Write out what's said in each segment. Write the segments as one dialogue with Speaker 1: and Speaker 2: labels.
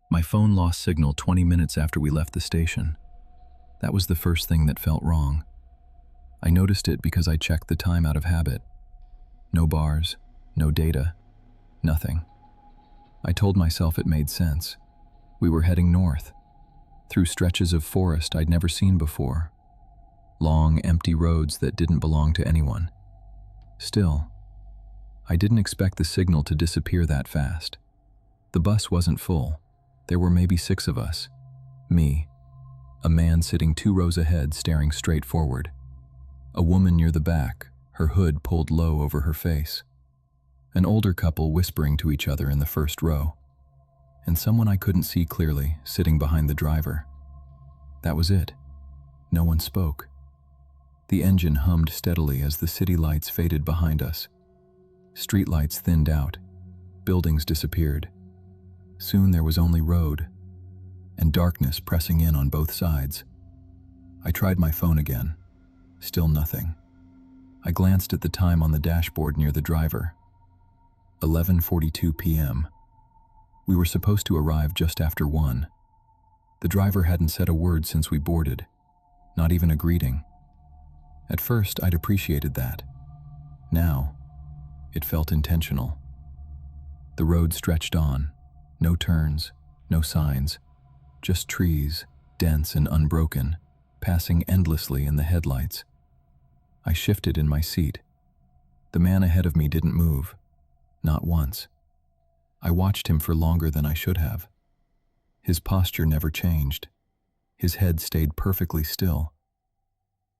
Speaker 1: My phone lost signal 20 minutes after we left the station. That was the first thing that felt wrong. I noticed it because I checked the time out of habit. No bars, no data, nothing. I told myself it made sense. We were heading north, through stretches of forest I'd never seen before. Long, empty roads that didn't belong to anyone. Still, I didn't expect the signal to disappear that fast. The bus wasn't full. There were maybe 6 of us. Me, a man sitting 2 rows ahead staring straight forward. A woman near the back, her hood pulled low over her face. An older couple whispering to each other in the first row. And someone I couldn't see clearly sitting behind the driver. That was it. No one spoke. The engine hummed steadily as the city lights faded behind us. Street lights thinned out. Buildings disappeared. Soon there was only road, and darkness pressing in on both sides. I tried my phone again. Still nothing. I glanced at the time on the dashboard near the driver. 11:42 p.m. We were supposed to arrive just after 1. The driver hadn't said a word since we boarded, not even a greeting. At first, I'd appreciated that. Now, it felt intentional. The road stretched on. No turns, no signs, just trees, dense and unbroken, passing endlessly in the headlights. I shifted in my seat. The man ahead of me didn't move, not once. I watched him for longer than I should have. His posture never changed. His head stayed perfectly still.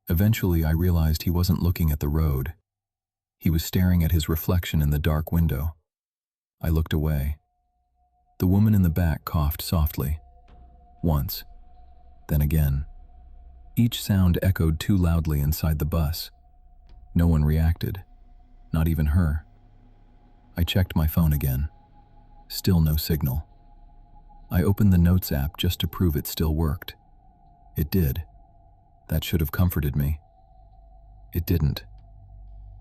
Speaker 1: Eventually, I realized he wasn't looking at the road. He was staring at his reflection in the dark window. I looked away. The woman in the back coughed softly. Once, then again. Each sound echoed too loudly inside the bus. No one reacted, not even her. I checked my phone again. Still no signal. I opened the Notes app just to prove it still worked. It did. That should have comforted me. It didn't.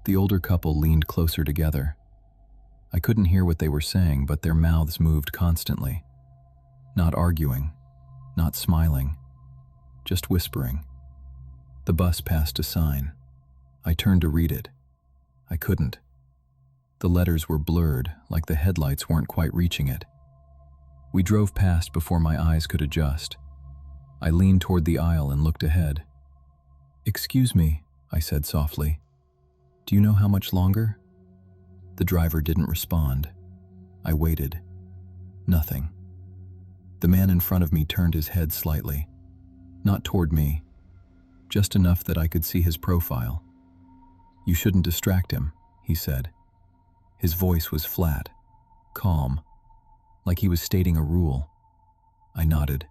Speaker 1: The older couple leaned closer together. I couldn't hear what they were saying, but their mouths moved constantly. Not arguing, not smiling, just whispering. The bus passed a sign. I turned to read it. I couldn't. The letters were blurred, like the headlights weren't quite reaching it. We drove past before my eyes could adjust. I leaned toward the aisle and looked ahead. "Excuse me," I said softly. "Do you know how much longer?" The driver didn't respond. I waited. Nothing. The man in front of me turned his head slightly. Not toward me. Just enough that I could see his profile. "You shouldn't distract him," he said. His voice was flat, calm, like he was stating a rule. I nodded,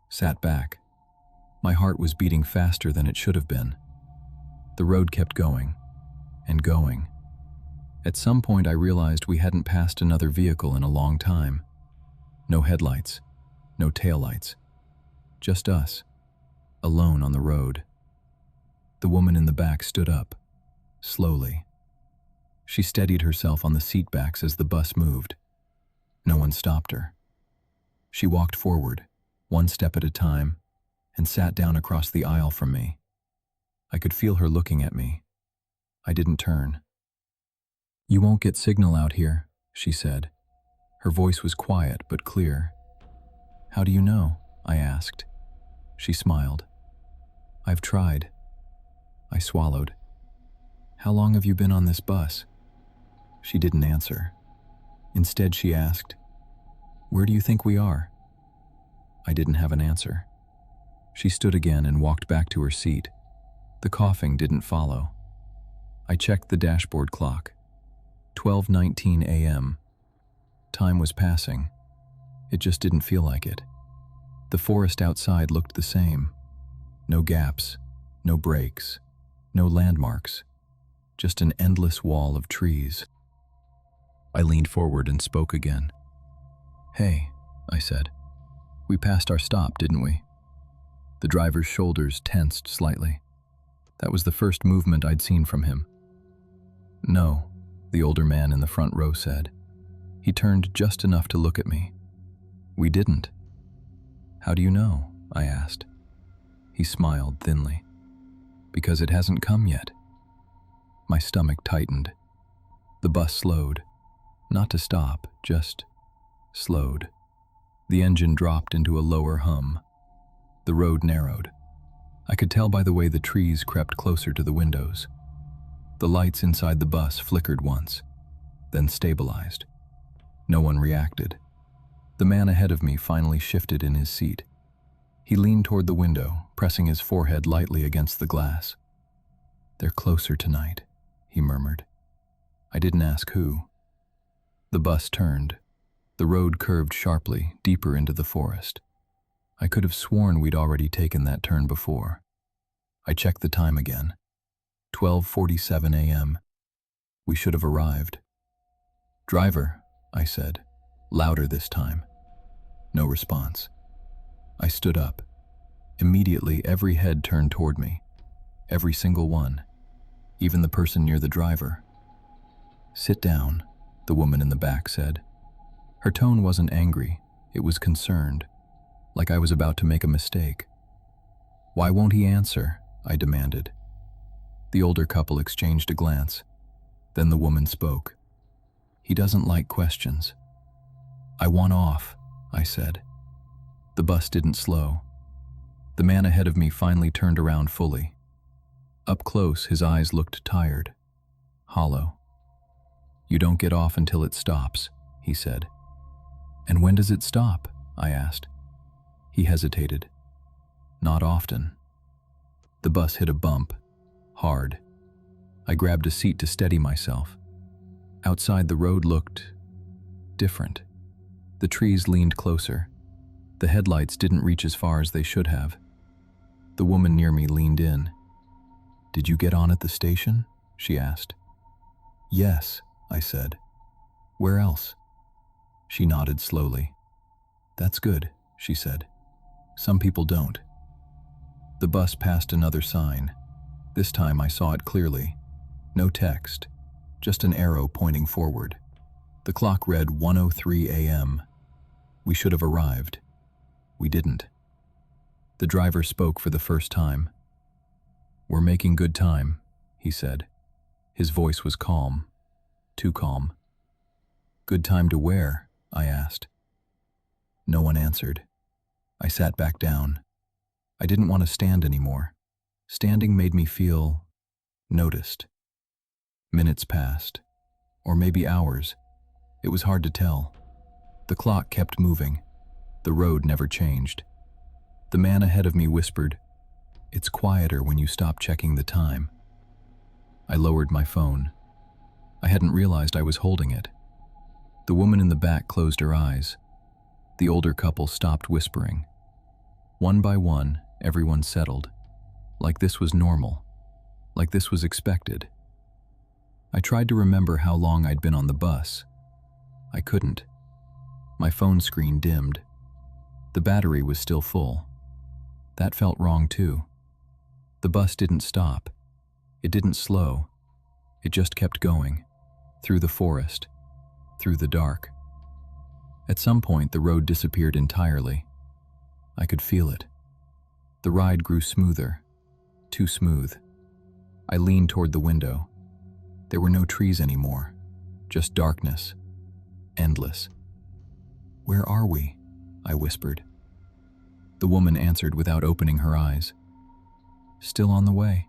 Speaker 1: sat back. My heart was beating faster than it should have been. The road kept going, and going. At some point I realized we hadn't passed another vehicle in a long time. No headlights, no taillights. Just us, alone on the road. The woman in the back stood up, slowly. She steadied herself on the seat backs as the bus moved. No one stopped her. She walked forward, 1 step at a time, and sat down across the aisle from me. I could feel her looking at me. I didn't turn. "You won't get signal out here," she said. Her voice was quiet but clear. "How do you know?" I asked. She smiled. "I've tried." I swallowed. "How long have you been on this bus?" She didn't answer. Instead, she asked, "Where do you think we are?" I didn't have an answer. She stood again and walked back to her seat. The coughing didn't follow. I checked the dashboard clock. 12:19 a.m. Time was passing. It just didn't feel like it. The forest outside looked the same. No gaps, no breaks, no landmarks. Just an endless wall of trees. I leaned forward and spoke again. "Hey," I said. "We passed our stop, didn't we?" The driver's shoulders tensed slightly. That was the first movement I'd seen from him. "No," the older man in the front row said. He turned just enough to look at me. We didn't. How do you know? I asked. He smiled thinly. Because it hasn't come yet. My stomach tightened. The bus slowed. Not to stop, just slowed. The engine dropped into a lower hum. The road narrowed. I could tell by the way the trees crept closer to the windows. The lights inside the bus flickered once, then stabilized. No one reacted. The man ahead of me finally shifted in his seat. He leaned toward the window, pressing his forehead lightly against the glass. "They're closer tonight," he murmured. I didn't ask who. The bus turned. The road curved sharply, deeper into the forest. I could have sworn we'd already taken that turn before. I checked the time again. 12:47 a.m. We should have arrived. "Driver," I said, louder this time. No response. I stood up. Immediately, every head turned toward me. Every single one. Even the person near the driver. "Sit down," the woman in the back said. Her tone wasn't angry, it was concerned, like I was about to make a mistake. "Why won't he answer?" I demanded. The older couple exchanged a glance. Then the woman spoke. "He doesn't like questions." "I want off," I said. The bus didn't slow. The man ahead of me finally turned around fully. Up close, his eyes looked tired, hollow. "You don't get off until it stops," he said. "And when does it stop?" I asked. He hesitated. "Not often." The bus hit a bump, hard. I grabbed a seat to steady myself. Outside, the road looked different. The trees leaned closer. The headlights didn't reach as far as they should have. The woman near me leaned in. "Did you get on at the station?" she asked. "Yes," I said. "Where else?" She nodded slowly. "That's good," she said. "Some people don't." The bus passed another sign. This time I saw it clearly. No text, just an arrow pointing forward. The clock read 1:03 a.m. We should have arrived. We didn't. The driver spoke for the first time. "We're making good time," he said. His voice was calm, too calm. "Good time to where?" I asked. No one answered. I sat back down. I didn't want to stand anymore. Standing made me feel noticed. Minutes passed, or maybe hours. It was hard to tell. The clock kept moving. The road never changed. The man ahead of me whispered, "It's quieter when you stop checking the time." I lowered my phone. I hadn't realized I was holding it. The woman in the back closed her eyes. The older couple stopped whispering. One by one, everyone settled. Like this was normal. Like this was expected. I tried to remember how long I'd been on the bus. I couldn't. My phone screen dimmed. The battery was still full. That felt wrong too. The bus didn't stop. It didn't slow. It just kept going. Through the forest. Through the dark. At some point, the road disappeared entirely. I could feel it. The ride grew smoother. Too smooth. I leaned toward the window. There were no trees anymore. Just darkness. Endless. "Where are we?" I whispered. The woman answered without opening her eyes. "Still on the way."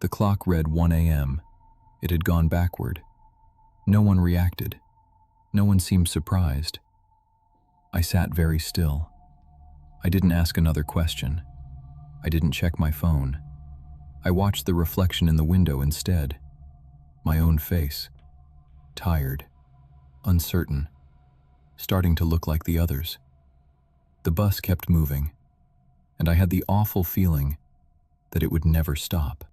Speaker 1: The clock read 1 a.m. It had gone backward. No one reacted. No one seemed surprised. I sat very still. I didn't ask another question. I didn't check my phone. I watched the reflection in the window instead. My own face. Tired. Uncertain. Starting to look like the others. The bus kept moving, and I had the awful feeling that it would never stop.